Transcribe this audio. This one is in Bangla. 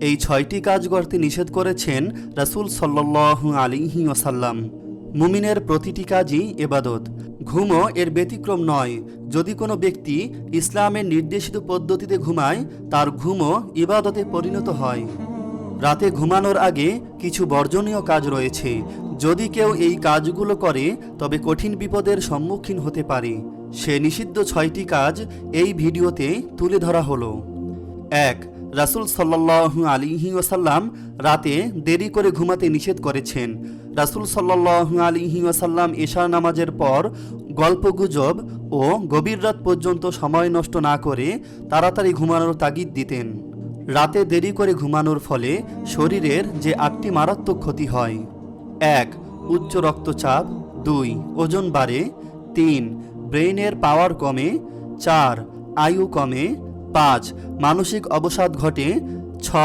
এই 6টি কাজ করতে নিষেধ করেছেন রাসূল সাল্লাল্লাহু আলাইহি ওয়াসাল্লাম। মুমিনের প্রতিটি কাজই ইবাদত, ঘুমও এর ব্যতিক্রম নয়। যদি কোনো ব্যক্তি ইসলামের নির্দেশিত পদ্ধতিতে ঘুমায়, তার ঘুমও ইবাদতে পরিণত হয়। রাতে ঘুমানোর আগে কিছু বর্জনীয় কাজ রয়েছে। যদি কেউ এই কাজগুলো করে তবে কঠিন বিপদের সম্মুখীন হতে পারে। সে নিষিদ্ধ 6টি কাজ এই ভিডিওতে তুলে ধরা হলো। 1. রাসূল সাল্লাল্লাহু আলাইহি ওয়াসাল্লাম রাতে দেরি করে ঘুমাতে নিষেধ করেছেন। রাসূল সাল্লাল্লাহু আলাইহি ওয়াসাল্লাম এশার নামাজের পর গল্পগুজব ও গভীর রাত পর্যন্ত সময় নষ্ট না করে তাড়াতাড়ি ঘুমানোর তাগিদ দিতেন। রাতে দেরি করে ঘুমানোর ফলে শরীরের যে 8টি মারাত্মক ক্ষতি হয়: 1. উচ্চ রক্তচাপ, 2. ওজন বাড়ে, 3. ব্রেইনের পাওয়ার কমে, 4. আয়ু কমে, 5. মানসিক অবসাদ ঘটে, 6.